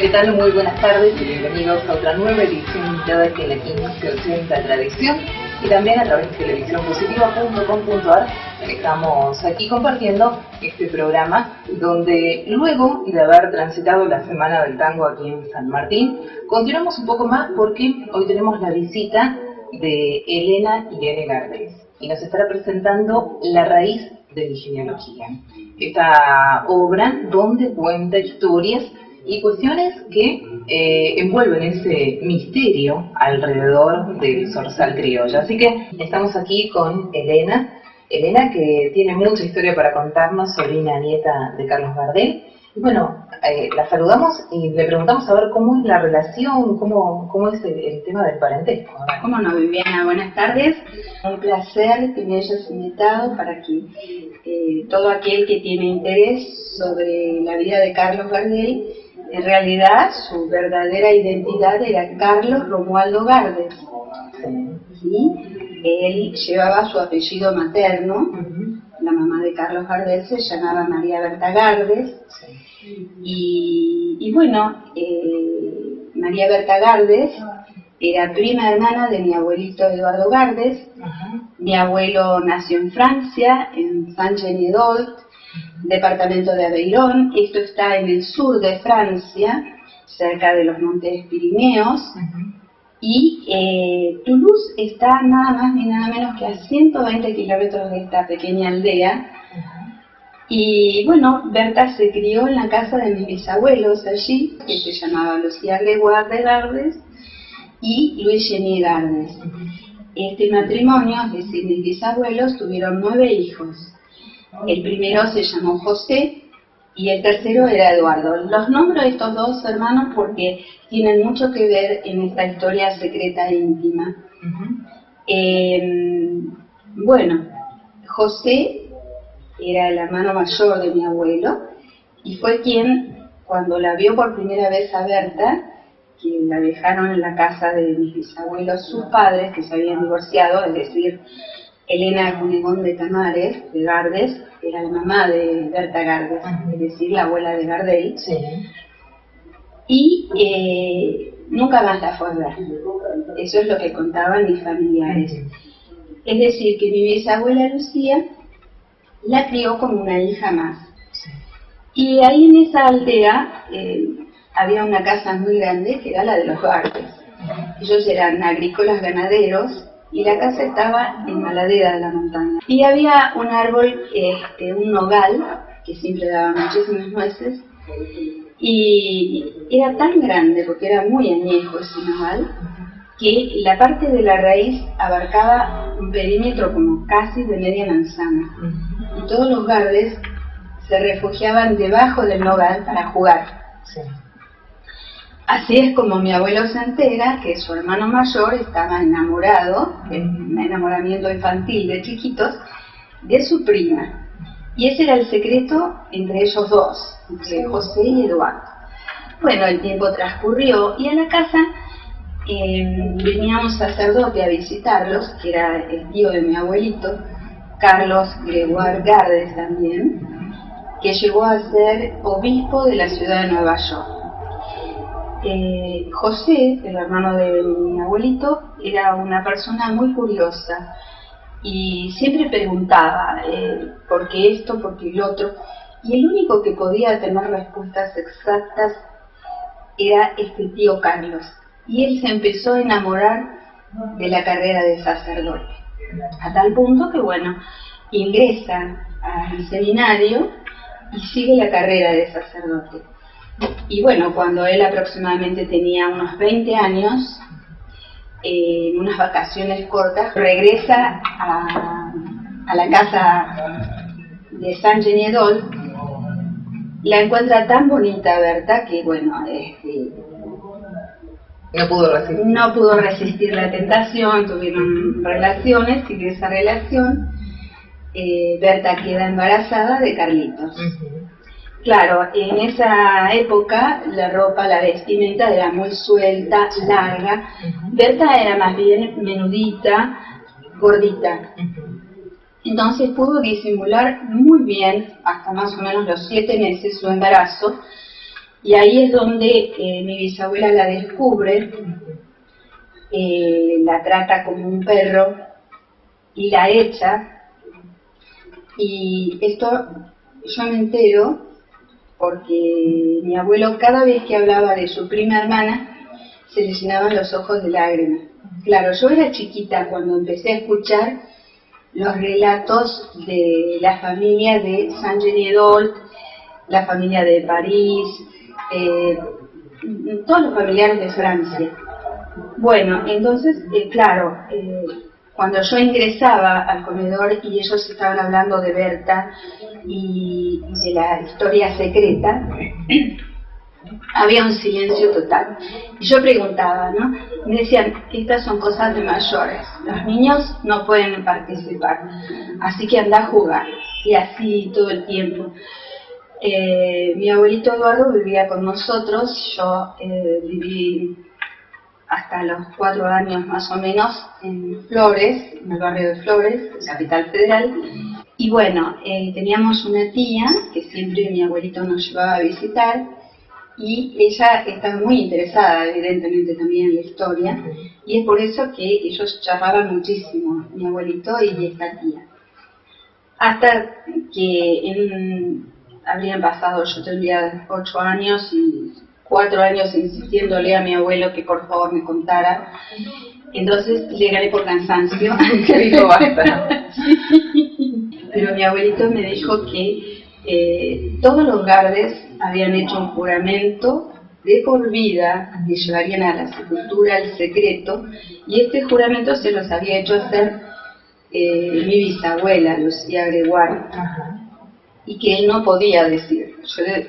¿qué tal? Muy buenas tardes y bienvenidos a otra nueva edición de que la 1580 Tradición y también a través de televisiónpositiva.com.ar. Estamos aquí compartiendo este programa donde luego de haber transitado la Semana del Tango aquí en San Martín, continuamos un poco más porque hoy tenemos la visita de Elena Irene Gardés y nos estará presentando La raíz de mi genealogía. Esta obra donde cuenta historias y cuestiones que envuelven ese misterio alrededor del zorzal criollo. Así que estamos aquí con Elena, que tiene mucha historia para contarnos, sobrina nieta de Carlos Gardel. Y bueno, la saludamos y le preguntamos a ver cómo es la relación, cómo es el tema del parentesco. ¿Cómo no, Viviana? Buenas tardes. Un placer que me hayas invitado para que todo aquel que tiene interés sobre la vida de Carlos Gardel, en realidad su verdadera identidad era Carlos Romualdo Gardés. ¿Sí? Él llevaba su apellido materno. La mamá de Carlos Gardel se llamaba María Berta Gardés. Y bueno, María Berta Gardés era prima hermana de mi abuelito Eduardo Gardés. Mi abuelo nació en Francia, en Saint-Genédol, departamento de Aveyron. Esto está en el sur de Francia, cerca de los Montes Pirineos. Y Toulouse está nada más ni nada menos que a 120 kilómetros de esta pequeña aldea. Y bueno, Berta se crió en la casa de mis bisabuelos allí, que se llamaban Lucía Gregoire de Gardés y Luis Genier Gardés. Este matrimonio, es decir, mis bisabuelos, tuvieron 9 hijos. El primero se llamó José y el tercero era Eduardo. Los nombro a estos dos hermanos porque tienen mucho que ver en esta historia secreta e íntima. Bueno, José era el hermano mayor de mi abuelo y fue quien, cuando la vio por primera vez a Berta, que la dejaron en la casa de mis bisabuelos, sus padres, que se habían divorciado, es decir, Elena Cunegón de Tamares, de Gardés, era la mamá de Berta Gardés, es decir, la abuela de Gardel. Y nunca más la fue a ver. Eso es lo que contaban mis familiares. Es decir, que mi bisabuela Lucía la crió como una hija más. Y ahí en esa aldea había una casa muy grande que era la de los Gardés. Ellos eran agrícolas ganaderos y la casa estaba en la ladera de la montaña. Y había un árbol, un nogal, que siempre daba muchísimas nueces, y era tan grande, porque era muy añejo ese nogal, que la parte de la raíz abarcaba un perímetro como casi de media manzana. Y todos los Gardés se refugiaban debajo del nogal para jugar. Así es como mi abuelo se entera que su hermano mayor estaba enamorado, en un enamoramiento infantil de chiquitos, de su prima. Y ese era el secreto entre ellos dos, entre José y Eduardo. Bueno, el tiempo transcurrió y a la casa venía un sacerdote a visitarlos, que era el tío de mi abuelito, Carlos Gregoire Gardés también, que llegó a ser obispo de la ciudad de Nueva York. José, el hermano de mi abuelito, era una persona muy curiosa y siempre preguntaba por qué esto, por qué el otro, y el único que podía tener respuestas exactas era este tío Carlos, y él se empezó a enamorar de la carrera de sacerdote, a tal punto que bueno, ingresa al seminario y sigue la carrera de sacerdote. Y bueno, cuando él aproximadamente tenía unos 20 años, en unas vacaciones cortas, regresa a la casa de Saint-Genédol. La encuentra tan bonita Berta que bueno, no pudo resistir la tentación, tuvieron relaciones y de esa relación Berta queda embarazada de Carlitos. Claro, en esa época la ropa, la vestimenta era muy suelta, larga. Berta era más bien menudita, gordita. Entonces pudo disimular muy bien, hasta más o menos los 7 meses, su embarazo. Y ahí es donde mi bisabuela la descubre, la trata como un perro y la echa. Y esto yo me entero porque mi abuelo, cada vez que hablaba de su prima hermana, se le llenaban los ojos de lágrimas. Claro, yo era chiquita cuando empecé a escuchar los relatos de la familia de Saint-Genis-d'Olt, la familia de París, todos los familiares de Francia. Bueno, entonces, claro, cuando yo ingresaba al comedor y ellos estaban hablando de Berta y de la historia secreta, había un silencio total. Y yo preguntaba, ¿no? Me decían, estas son cosas de mayores, los niños no pueden participar, así que anda a jugar. Y así todo el tiempo. Mi abuelito Eduardo vivía con nosotros, yo viví hasta los 4 años más o menos en Flores, en el barrio de Flores, Capital Federal. Y bueno, teníamos una tía que siempre mi abuelito nos llevaba a visitar, y ella estaba muy interesada evidentemente también en la historia, y es por eso que ellos charlaban muchísimo, mi abuelito y esta tía. Hasta que habrían pasado, yo tendría 8 años y 4 años insistiéndole a mi abuelo que por favor me contara. Entonces le gané por cansancio. Que dijo basta. Pero mi abuelito me dijo que todos los Gardes habían hecho un juramento de por vida que llevarían a la sepultura el secreto, y este juramento se los había hecho hacer mi bisabuela, Lucía Gregoire, y que él no podía decir.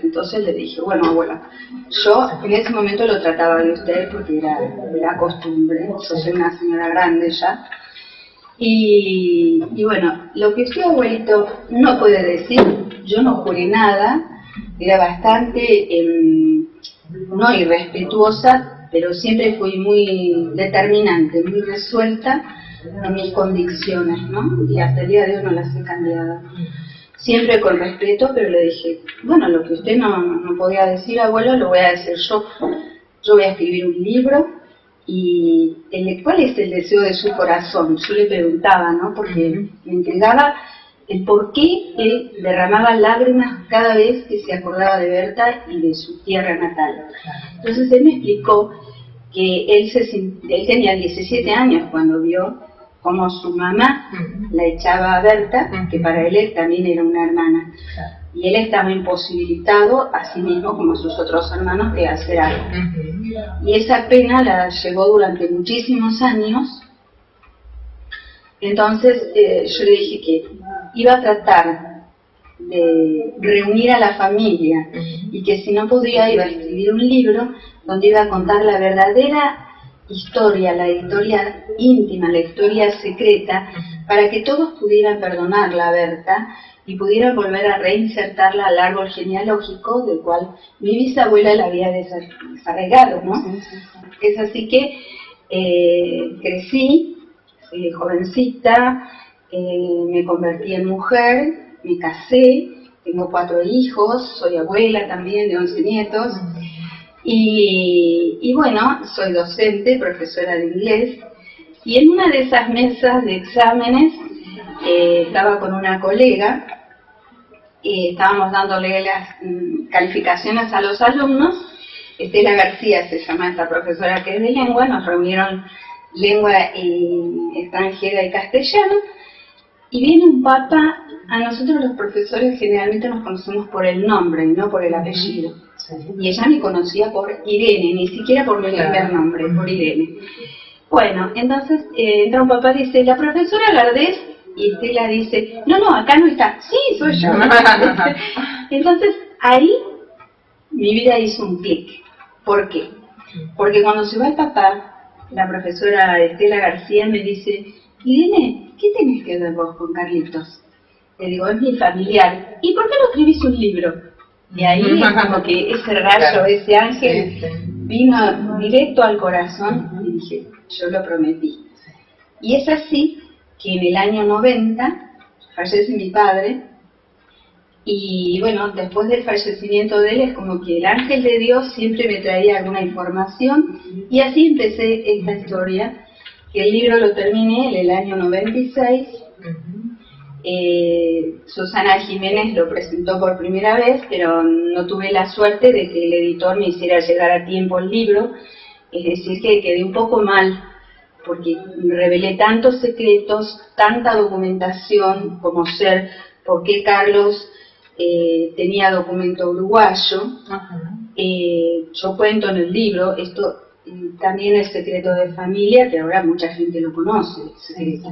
Entonces le dije, bueno, abuela, yo en ese momento lo trataba de usted porque era la costumbre, yo soy una señora grande ya, y bueno, lo que usted, abuelito, no puede decir, yo no juré nada, era bastante, no irrespetuosa, pero siempre fui muy determinante, muy resuelta en mis convicciones, ¿no? Y hasta el día de hoy no las he cambiado. Siempre con respeto, pero le dije, bueno, lo que usted no podía decir, abuelo, lo voy a decir yo. Yo voy a escribir un libro, y ¿cuál es el deseo de su corazón? Yo le preguntaba, ¿no? Porque me intrigaba el por qué él derramaba lágrimas cada vez que se acordaba de Berta y de su tierra natal. Entonces él me explicó que él tenía 17 años cuando vio cómo su mamá la echaba a Berta, que para él también era una hermana, y él estaba imposibilitado, a sí mismo como sus otros hermanos, de hacer algo. Y esa pena la llevó durante muchísimos años. Entonces yo le dije que iba a tratar de reunir a la familia, y que si no podía iba a escribir un libro donde iba a contar la verdadera historia, la historia íntima, la historia secreta, para que todos pudieran perdonarla a Berta y pudieran volver a reinsertarla al árbol genealógico del cual mi bisabuela la había desarraigado, ¿no? Es así que crecí, jovencita, me convertí en mujer, me casé, tengo 4 hijos, soy abuela también de 11 nietos, y bueno, soy docente, profesora de inglés, y en una de esas mesas de exámenes estaba con una colega, y estábamos dándole las calificaciones a los alumnos. Estela García se llama esta profesora que es de lengua, nos reunieron lengua extranjera y castellano, y viene un papá. A nosotros los profesores generalmente nos conocemos por el nombre y no por el apellido, y ella me conocía por Irene, ni siquiera por mi primer nombre, por Irene. Bueno, entonces entra un papá y dice, la profesora Gardés, y Estela dice, no, acá no está. Sí, soy yo. Entonces ahí mi vida hizo un clic. ¿Por qué? Porque cuando se va el papá, la profesora Estela García me dice, Irene, ¿qué tenés que ver vos con Carlitos? Le digo, es mi familiar. ¿Y por qué no escribís un libro? Y ahí es como que ese rayo, ese ángel vino directo al corazón, y dije, yo lo prometí. Y es así que en el año 90 fallece mi padre, Y bueno, después del fallecimiento de él es como que el ángel de Dios siempre me traía alguna información y así empecé esta historia, que el libro lo terminé en el año 96. Susana Jiménez lo presentó por primera vez, pero no tuve la suerte de que el editor me hiciera llegar a tiempo el libro, es decir que quedé un poco mal, porque revelé tantos secretos, tanta documentación, como ser por qué Carlos tenía documento uruguayo. Yo cuento en el libro, esto también es secreto de familia, que ahora mucha gente lo conoce, secreto.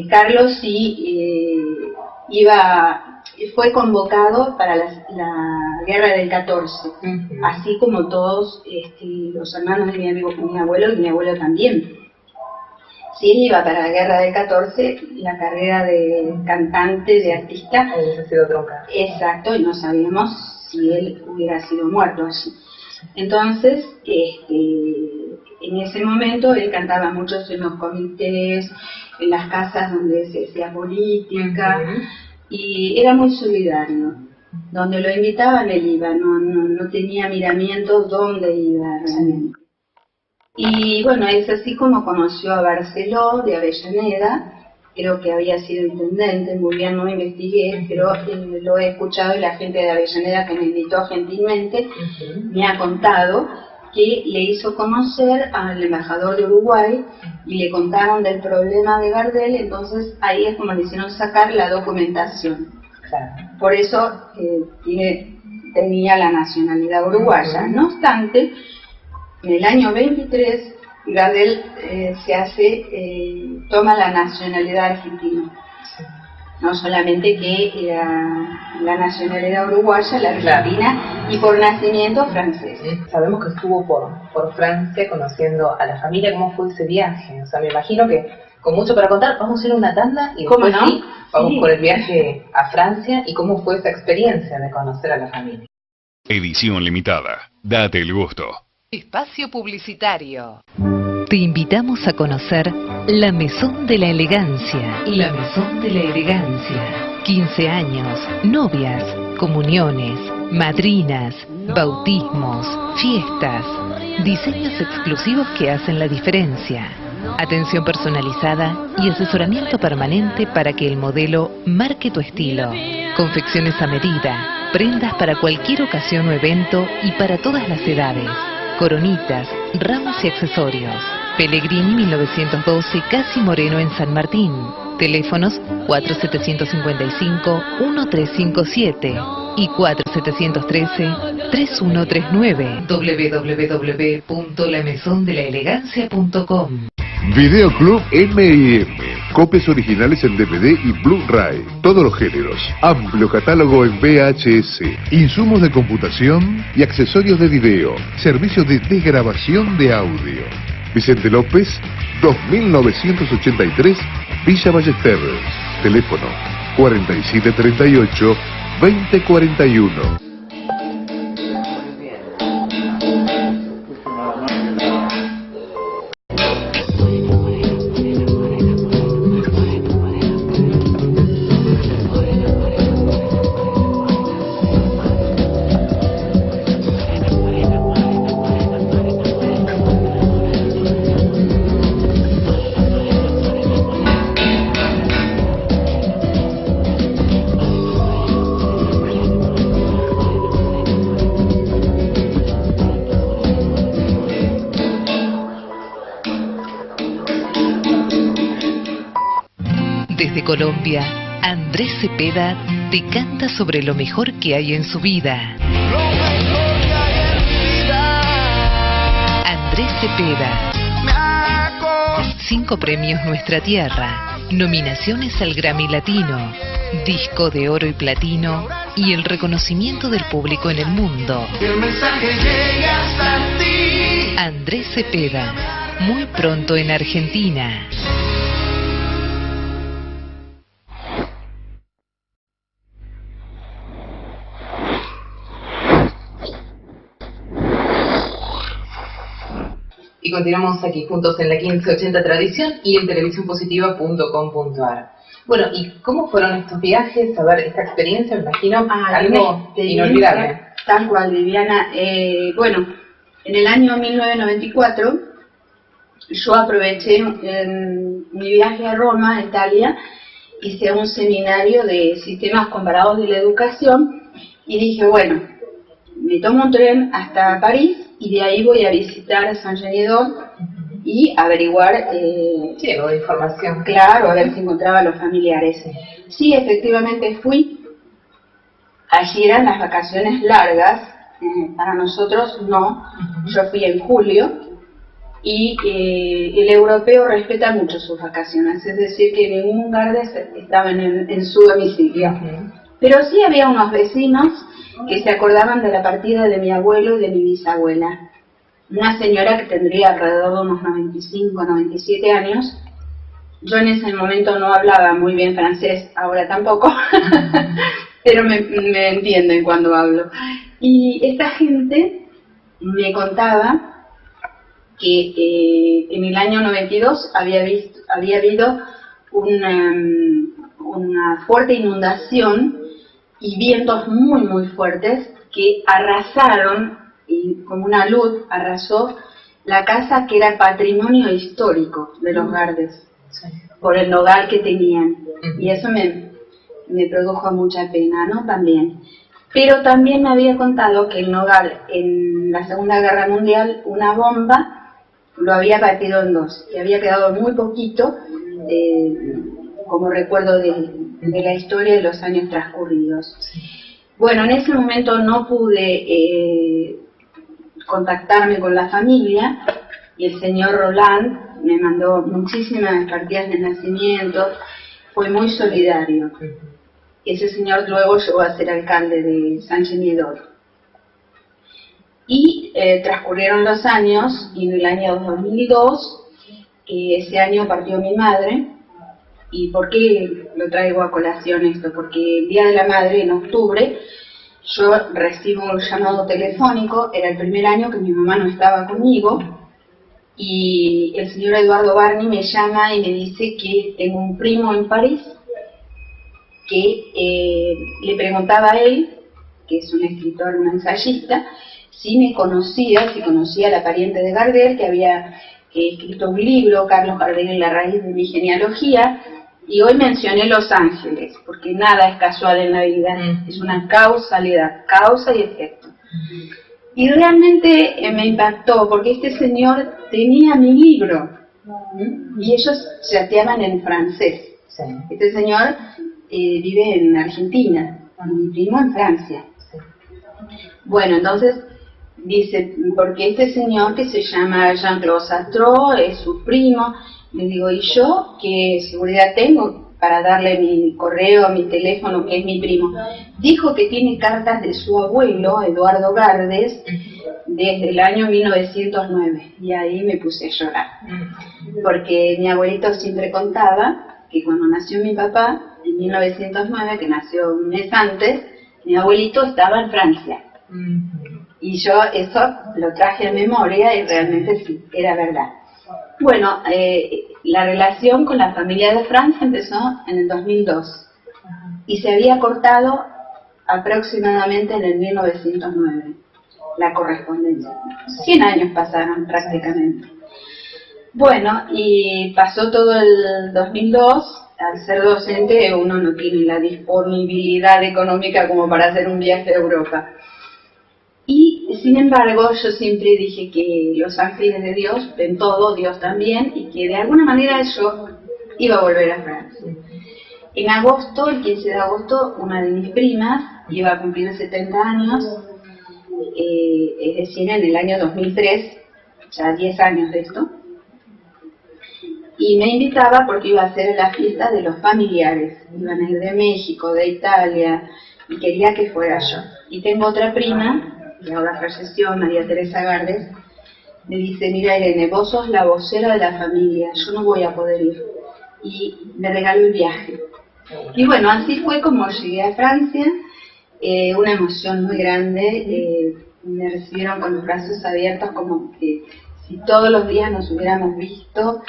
Carlos fue convocado para la guerra del 14, así como todos los hermanos de mi abuelo y mi abuelo también. Si él iba para la guerra del 14, la carrera de cantante, de artista, hubiese sido tronca. Exacto, y no sabíamos si él hubiera sido muerto allí. Entonces, en ese momento él cantaba mucho en los comités, en las casas donde se hacía política, y era muy solidario. Donde lo invitaban él iba, no tenía miramientos dónde iba realmente. Y bueno, es así como conoció a Barceló de Avellaneda, creo que había sido intendente, muy bien no investigué, pero lo he escuchado y la gente de Avellaneda que me invitó gentilmente me ha contado que le hizo conocer al embajador de Uruguay y le contaron del problema de Gardel, entonces ahí es como le hicieron sacar la documentación. Por eso tenía la nacionalidad uruguaya. No obstante, en el año 23 Gardel toma la nacionalidad argentina. No solamente que la nacionalidad uruguaya, la argentina, y por nacimiento francés. Sabemos que estuvo por Francia conociendo a la familia. ¿Cómo fue ese viaje? O sea, me imagino que con mucho para contar. Vamos a ir a una tanda y después vamos por el viaje a Francia y cómo fue esa experiencia de conocer a la familia. Edición limitada. Date el gusto. Espacio publicitario. Te invitamos a conocer la Mesón de la Elegancia. La Mesón de la Elegancia. 15 años, novias, comuniones, madrinas, bautismos, fiestas. Diseños exclusivos que hacen la diferencia. Atención personalizada y asesoramiento permanente para que el modelo marque tu estilo. Confecciones a medida, prendas para cualquier ocasión o evento y para todas las edades. Coronitas, ramos y accesorios. Pellegrini 1912, Casi Moreno en San Martín. Teléfonos 4755-1357 y 4713-3139. www.lamesondelaelegancia.com. Videoclub M&M. Copias originales en DVD y Blu-ray. Todos los géneros. Amplio catálogo en VHS. Insumos de computación y accesorios de video. Servicio de desgrabación de audio. Vicente López, 2983, Villa Ballester. Teléfono 4738-2041. Desde Colombia, Andrés Cepeda te canta sobre lo mejor que hay en su vida. Andrés Cepeda. 5 premios Nuestra Tierra, nominaciones al Grammy Latino, disco de oro y platino y el reconocimiento del público en el mundo. El mensaje llega hasta ti. Andrés Cepeda, muy pronto en Argentina. Y continuamos aquí juntos en la 1580 Tradición y en televisiónpositiva.com.ar. Bueno, ¿y cómo fueron estos viajes? A ver, esta experiencia, me imagino, algo una inolvidable. Tal cual, Viviana. Bueno, en el año 1994 yo aproveché mi viaje a Roma, Italia, hice un seminario de sistemas comparados de la educación y dije, bueno, me tomo un tren hasta París y de ahí voy a visitar Saint-Genès y averiguar, Sí, algo de información. claro, a ver si encontraba a los familiares. Sí, efectivamente fui. Allí eran las vacaciones largas, para nosotros no. Yo fui en julio y el europeo respeta mucho sus vacaciones, es decir, que ningún guardia estaba en su domicilio. Pero sí había unos vecinos que se acordaban de la partida de mi abuelo y de mi bisabuela. Una señora que tendría alrededor de unos 95, 97 años. Yo en ese momento no hablaba muy bien francés, ahora tampoco, pero me entienden cuando hablo. Y esta gente me contaba que en el año 92 había habido una fuerte inundación y vientos muy muy fuertes que arrasaron, y como una luz arrasó la casa que era patrimonio histórico de los Gardes, por el nogal que tenían. Y eso me produjo mucha pena, ¿no? También. Pero también me había contado que el nogal en la Segunda Guerra Mundial, una bomba lo había partido en dos, que había quedado muy poquito como recuerdo de la historia de los años transcurridos. Bueno, en ese momento no pude contactarme con la familia y el señor Roland me mandó muchísimas partidas de nacimiento, fue muy solidario. Ese señor luego llegó a ser alcalde de Saint-Genès. Y transcurrieron los años y en el año 2002, ese año partió mi madre. ¿Y por qué lo traigo a colación esto? Porque el Día de la Madre, en octubre, yo recibo un llamado telefónico. Era el primer año que mi mamá no estaba conmigo, y el señor Eduardo Barney me llama y me dice que tengo un primo en París que le preguntaba a él, que es un escritor, un ensayista, si me conocía, si conocía a la pariente de Gardel, que había escrito un libro, Carlos Gardel en la raíz de mi genealogía. Y hoy mencioné Los Ángeles, porque nada es casual en la vida, es una causalidad, causa y efecto. Y realmente me impactó, porque este señor tenía mi libro, y ellos chateaban en francés. Este señor vive en Argentina, mi primo en Francia. Bueno, entonces dice, porque este señor que se llama Jean-Claude Sartre es su primo. Le digo, ¿y yo qué seguridad tengo para darle mi correo, mi teléfono, que es mi primo? Dijo que tiene cartas de su abuelo, Eduardo Gardes, desde el año 1909. Y ahí me puse a llorar. Porque mi abuelito siempre contaba que cuando nació mi papá, en 1909, que nació un mes antes, mi abuelito estaba en Francia. Y yo eso lo traje a memoria y realmente sí, era verdad. Bueno, la relación con la familia de Francia empezó en el 2002 y se había cortado aproximadamente en el 1909, la correspondencia. 100 años pasaron prácticamente. Bueno, y pasó todo el 2002. Al ser docente uno no tiene la disponibilidad económica como para hacer un viaje a Europa. Y sin embargo yo siempre dije que los ángeles de Dios ven todo, Dios también, y que de alguna manera yo iba a volver a Francia. En agosto, el 15 de agosto, una de mis primas iba a cumplir 70 años, es decir, en el año 2003, ya 10 años de esto, y me invitaba porque iba a hacer la fiesta de los familiares. Iban a ir de México, de Italia, y quería que fuera yo. Y tengo otra prima, que ahora falleció, María Teresa Gardes, me dice, mira Irene, vos sos la vocera de la familia, yo no voy a poder ir. Y me regaló el viaje. Y bueno, así fue como llegué a Francia, una emoción muy grande, me recibieron con los brazos abiertos como que si todos los días nos hubiéramos visto,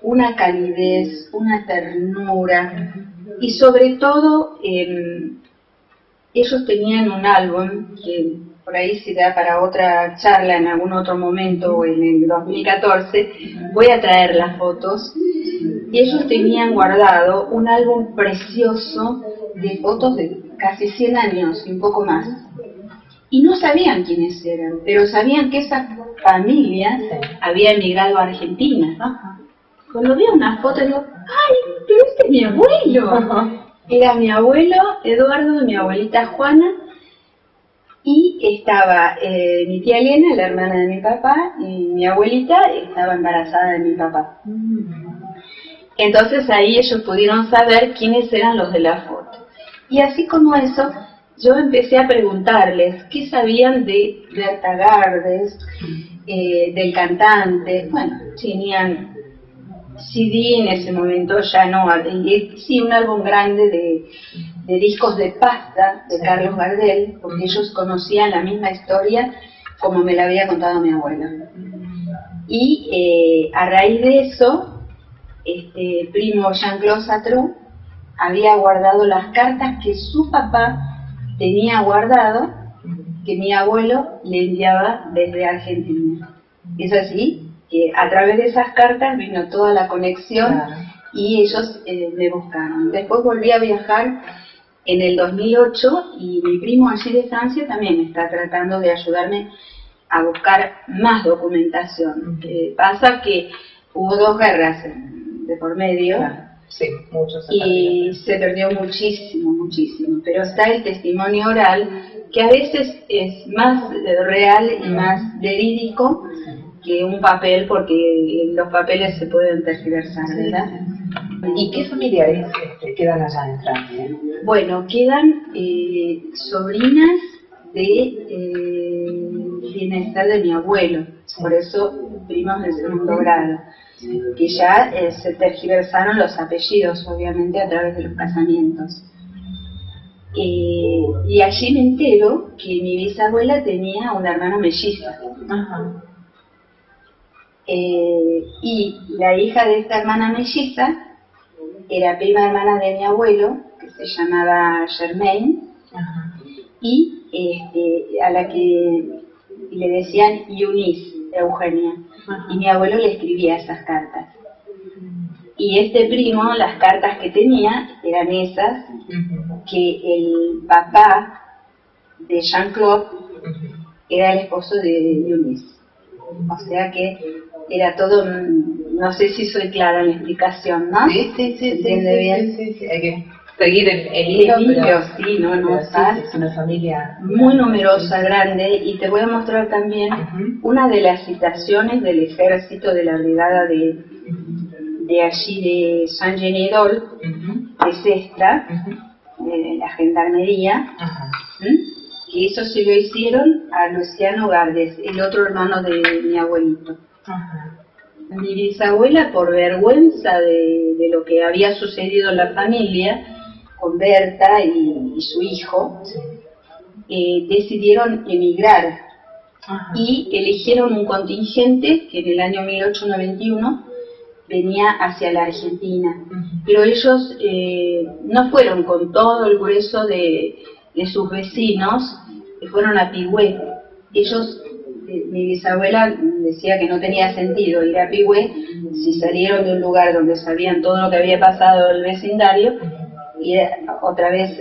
una calidez, una ternura, y sobre todo ellos tenían un álbum que por ahí se da para otra charla en algún otro momento, o en el 2014, voy a traer las fotos, y ellos tenían guardado un álbum precioso de fotos de casi 100 años y un poco más. Y no sabían quiénes eran, pero sabían que esa familia había emigrado a Argentina. Cuando vi una foto, digo, ¡ay, pero este es mi abuelo! Era mi abuelo Eduardo y mi abuelita Juana, y estaba mi tía Elena, la hermana de mi papá, y mi abuelita estaba embarazada de mi papá. Entonces ahí ellos pudieron saber quiénes eran los de la foto. Y así como eso, yo empecé a preguntarles qué sabían de Berta Gardes, del cantante. Bueno, tenían CD en ese momento, ya no, sí, un álbum grande de discos de pasta de Carlos Gardel, porque ellos conocían la misma historia como me la había contado mi abuelo. Y a raíz de eso, primo Jean-Claude Satrou había guardado las cartas que su papá tenía guardado, que mi abuelo le enviaba desde Argentina. Es así que a través de esas cartas vino toda la conexión, y ellos me buscaron. Después volví a viajar en el 2008, y mi primo allí de Francia también está tratando de ayudarme a buscar más documentación. Pasa que hubo 2 guerras de por medio, sí, muchos, y se perdió muchísimo, muchísimo, pero está el testimonio oral, que a veces es más real y más verídico que un papel, porque los papeles se pueden tergiversar, ¿verdad? ¿Y qué familiares quedan allá en Francia? Bueno, quedan sobrinas de bienestar de mi abuelo, por eso primos del segundo grado, que ya se tergiversaron los apellidos, obviamente, a través de los casamientos. Y allí me entero que mi bisabuela tenía una hermana melliza. Y la hija de esta hermana melliza era prima hermana de mi abuelo, que se llamaba Germaine, y a la que le decían Eunice, Eugenia, y mi abuelo le escribía esas cartas. Y este primo, las cartas que tenía eran esas que el papá de Jean-Claude era el esposo de Eunice. O sea que era todo, no sé si soy clara en la explicación, ¿no? Sí. ¿Entiende bien? Sí. Hay que seguir el hilo, pero sí, no es una familia muy numerosa, grande, y te voy a mostrar también una de las citaciones del ejército de la brigada de allí de Saint-Genédol, es esta, de la gendarmería, que eso se lo hicieron a Luciano Gardes, el otro hermano de mi abuelito. Mi bisabuela, por vergüenza de lo que había sucedido en la familia, con Berta y su hijo, decidieron emigrar y eligieron un contingente que en el año 1891 venía hacia la Argentina. Pero ellos no fueron con todo el grueso de sus vecinos, que fueron a Pigüé. Ellos, mi bisabuela decía que no tenía sentido ir a Pigüé si salieron de un lugar donde sabían todo lo que había pasado en el vecindario, y otra vez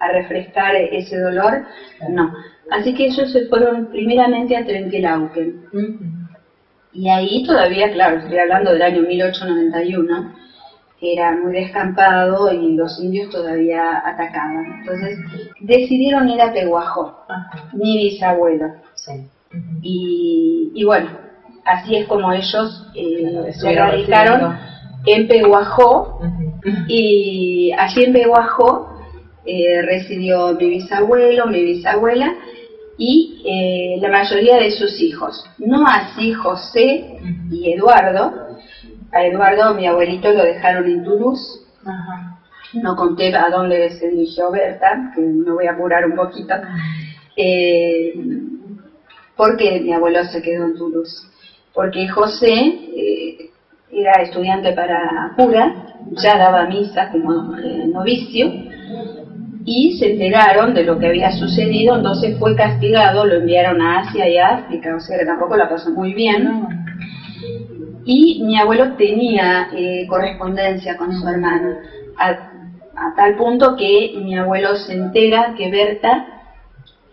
a refrescar ese dolor, no. Así que ellos se fueron primeramente a Trenquelauquen. Y ahí todavía, claro, estoy hablando del año 1891, era muy descampado y los indios todavía atacaban. Entonces decidieron ir a Peguajó, mi bisabuelo. Y bueno, así es como ellos se radicaron en Peguajó, y allí en Peguajó residió mi bisabuelo, mi bisabuela y la mayoría de sus hijos. No así José y Eduardo. A Eduardo, mi abuelito, lo dejaron en Toulouse. No conté a dónde se dirigió Berta, que me voy a apurar un poquito, porque mi abuelo se quedó en Toulouse. Porque José era estudiante para cura, ya daba misa como novicio, y se enteraron de lo que había sucedido, entonces fue castigado, lo enviaron a Asia y a África, o sea que tampoco la pasó muy bien. Y mi abuelo tenía correspondencia con su hermano, a tal punto que mi abuelo se entera que Berta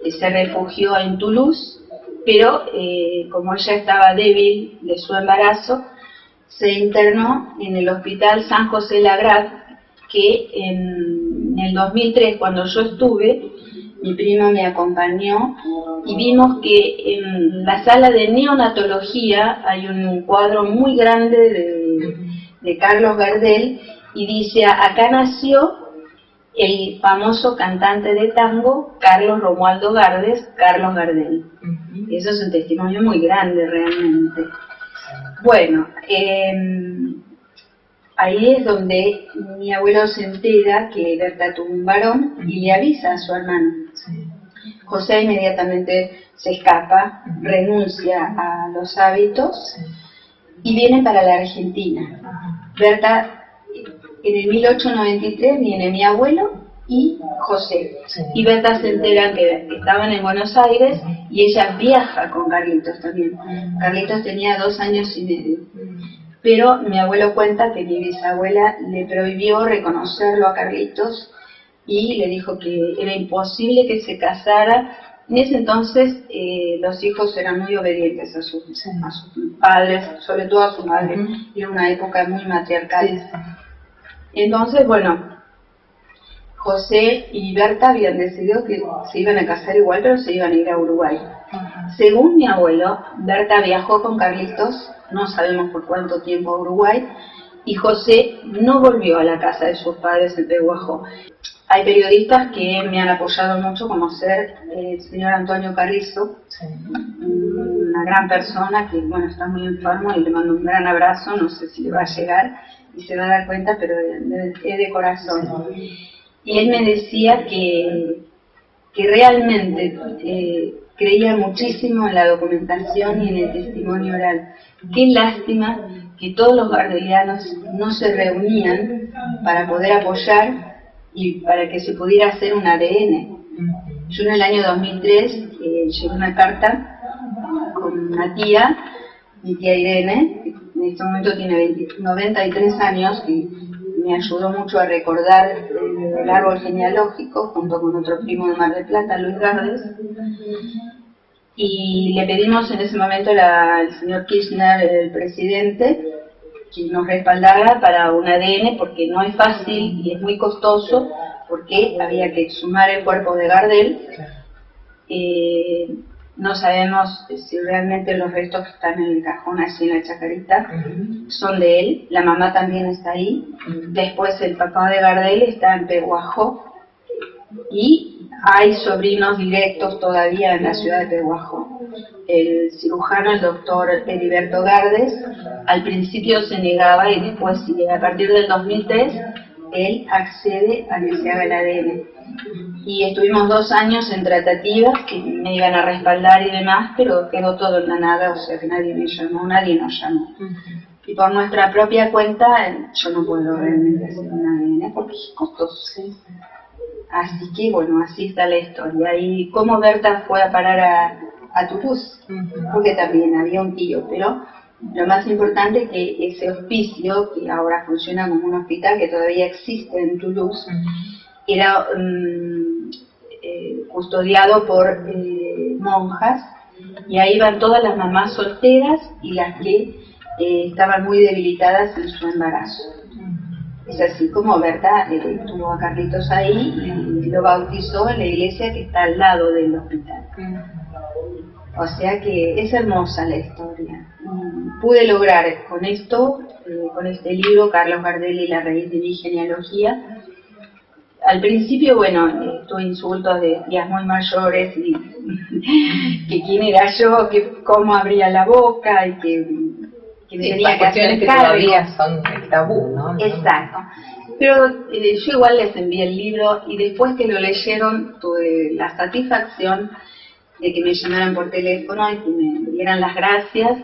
se refugió en Toulouse, pero como ella estaba débil de su embarazo, se internó en el hospital San José Lagrat, que en el 2003, cuando yo estuve, mi primo me acompañó y vimos que en la sala de neonatología hay un cuadro muy grande de Carlos Gardel y dice: acá nació el famoso cantante de tango Carlos Romualdo Gardes, Carlos Gardel. Eso es un testimonio muy grande realmente. Bueno, ahí es donde mi abuelo se entera que Berta tuvo un varón y le avisa a su hermano. José inmediatamente se escapa, renuncia a los hábitos y viene para la Argentina. Berta, en el 1893 viene mi abuelo y José. Y Berta se entera que estaban en Buenos Aires y ella viaja con Carlitos también. Carlitos tenía 2 años y medio. Pero mi abuelo cuenta que mi bisabuela le prohibió reconocerlo a Carlitos y le dijo que era imposible que se casara. En ese entonces los hijos eran muy obedientes a sus padres, sobre todo a su madre. Era una época muy matriarcal. Entonces, bueno, José y Berta habían decidido que se iban a casar igual, pero se iban a ir a Uruguay. Según mi abuelo, Berta viajó con Carlitos, no sabemos por cuánto tiempo, a Uruguay, y José no volvió a la casa de sus padres en Pehuajó. Hay periodistas que me han apoyado mucho, como ser el señor Antonio Carrizo, una gran persona que, bueno, está muy enfermo y le mando un gran abrazo, no sé si le va a llegar y se va a dar cuenta, pero es de corazón. Y él me decía que realmente creía muchísimo en la documentación y en el testimonio oral. Qué lástima que todos los gardelianos no se reunían para poder apoyar y para que se pudiera hacer un ADN. Yo en el año 2003 llevé una carta con una tía, mi tía Irene, que en este momento tiene 93 años, y me ayudó mucho a recordar el árbol genealógico junto con otro primo de Mar del Plata, Luis Gardes, y le pedimos en ese momento al señor Kirchner, el presidente, que nos respaldara para un ADN, porque no es fácil y es muy costoso, porque había que exhumar el cuerpo de Gardel. No sabemos si realmente los restos que están en el cajón así en la chacarita son de él. La mamá también está ahí. Después el papá de Gardel está en Pehuajó y hay sobrinos directos todavía en la ciudad de Pehuajó. El cirujano, el doctor Heriberto Gardes, al principio se negaba y después, a partir del 2003, él accede a que se haga el ADN. Y estuvimos 2 años en tratativas que me iban a respaldar y demás, pero quedó todo en la nada, o sea que nadie me llamó, nadie nos llamó. Y por nuestra propia cuenta, yo no puedo realmente hacer un ADN porque es costoso. Así que bueno, así está la historia. Y cómo Berta fue a parar a Toulouse, porque también había un tío, pero lo más importante es que ese hospicio, que ahora funciona como un hospital que todavía existe en Toulouse, era custodiado por monjas, y ahí van todas las mamás solteras y las que estaban muy debilitadas en su embarazo. Es así como Berta tuvo a Carlitos ahí y lo bautizó en la iglesia que está al lado del hospital. O sea que es hermosa la historia. Pude lograr con esto, con este libro, Carlos Gardel y la raíz de mi genealogía. Al principio, bueno, tuve insultos de tías muy mayores y que quién era yo, que cómo abría la boca y que me tenía que hacer que todavía son el tabú, ¿no? Exacto. Pero yo igual les envié el libro y después que lo leyeron tuve la satisfacción de que me llamaran por teléfono y que me dieran las gracias,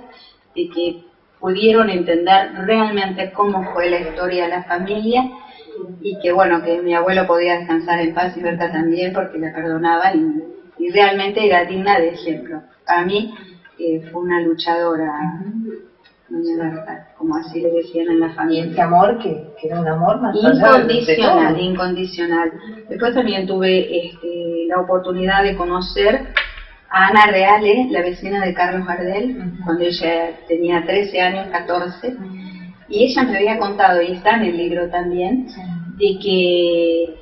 de que pudieron entender realmente cómo fue la historia de la familia, y que bueno, que mi abuelo podía descansar en paz y Berta también, porque la perdonaban, y realmente era digna de ejemplo. Para mí fue una luchadora, doña Berta, como así le decían en la Y familia. ese amor que era un amor más Incondicional, incondicional. Después también tuve la oportunidad de conocer a Ana Reale, la vecina de Carlos Gardel, cuando ella tenía 13 años, 14, y ella me había contado, y está en el libro también, de que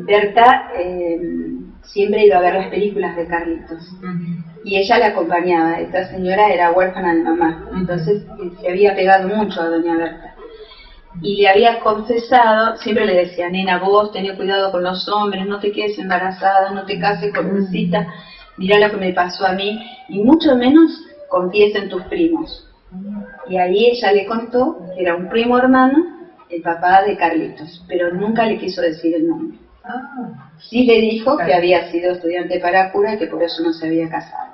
Berta siempre iba a ver las películas de Carlitos, y ella la acompañaba. Esta señora era huérfana de mamá, entonces se había pegado mucho a doña Berta, y le había confesado, siempre le decía: nena, vos tenés cuidado con los hombres, no te quedes embarazada, no te cases con cita, mirá lo que me pasó a mí, y mucho menos confíes en tus primos. Y ahí ella le contó que era un primo hermano, el papá de Carlitos, pero nunca le quiso decir el nombre. Sí le dijo que había sido estudiante para cura y que por eso no se había casado.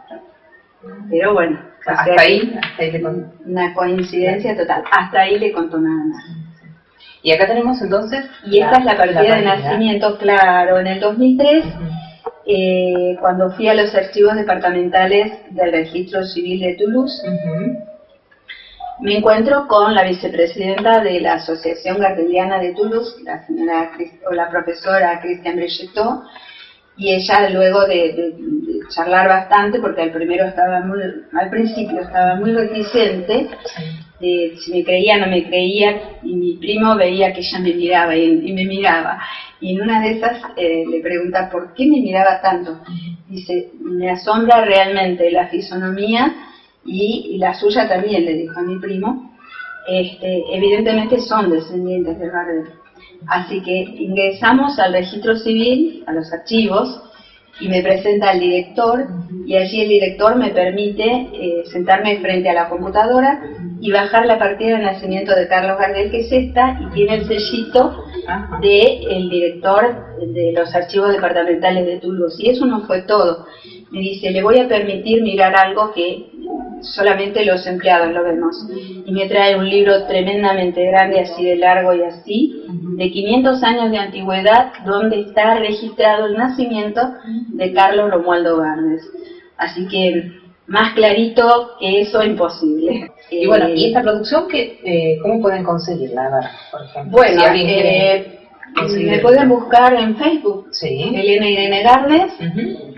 Pero bueno, hasta ahí le contó. Una coincidencia total. Hasta ahí le contó nada más. Y acá tenemos entonces... Y esta es la partida de nacimiento, claro, en el 2003, cuando fui a los archivos departamentales del Registro Civil de Toulouse, me encuentro con la vicepresidenta de la Asociación Gardeliana de Toulouse, la profesora Christiane Brechetot, y ella, luego de charlar bastante, porque al principio estaba muy reticente, si me creía o no me creía, y mi primo veía que ella me miraba y me miraba, y en una de esas le pregunta por qué me miraba tanto. Dice: me asombra realmente la fisonomía, y la suya también, le dijo a mi primo. Evidentemente son descendientes de Gardel. Así que ingresamos al registro civil, a los archivos, y me presenta al director, y allí el director me permite sentarme frente a la computadora y bajar la partida de nacimiento de Carlos Gardel, que es esta, y tiene el sellito del director de los archivos departamentales de Toulouse. Y eso no fue todo. Me dice: le voy a permitir mirar algo que solamente los empleados lo vemos. Y me trae un libro tremendamente grande, así de largo y así, de 500 años de antigüedad, donde está registrado el nacimiento de Carlos Romualdo Gardes. Así que más clarito que eso, imposible. Y bueno, ¿y esta producción cómo pueden conseguirla? A ver, por ejemplo, bueno, si alguien quiere me pueden buscar en Facebook, Elena Irene Gardes,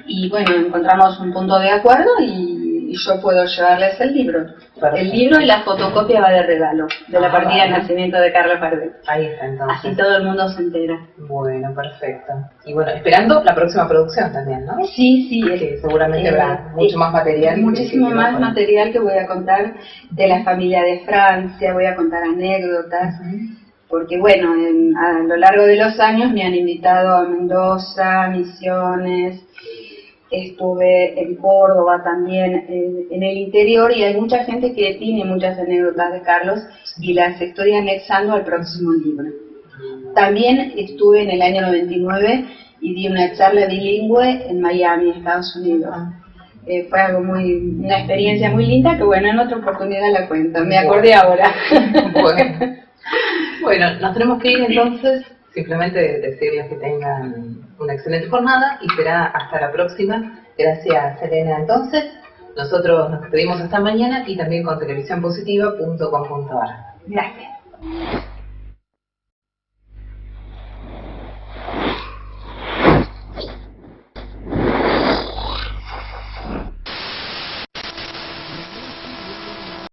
y bueno, encontramos un punto de acuerdo, y yo puedo llevarles el libro. Perfecto. El libro y la fotocopia va de regalo, de la partida de nacimiento de Carlos Gardel. Ahí está, entonces. Así todo el mundo se entera. Bueno, perfecto. Y bueno, esperando la próxima producción también, ¿no? Sí, sí. Que seguramente habrá mucho más material. Muchísimo más material que voy a contar de la familia de Francia, voy a contar anécdotas. Porque bueno, a lo largo de los años me han invitado a Mendoza, Misiones, estuve en Córdoba también, en el interior, y hay mucha gente que tiene muchas anécdotas de Carlos y las estoy anexando al próximo libro. También estuve en el año 99 y di una charla bilingüe en Miami, Estados Unidos. Fue algo una experiencia muy linda que bueno, en otra oportunidad la cuento, me acordé ahora. Bueno, nos tenemos que ir entonces. Simplemente decirles que tengan una excelente jornada y será hasta la próxima. Gracias, Elena. Entonces, nosotros nos despedimos hasta mañana y también con televisiónpositiva.com.ar. Gracias.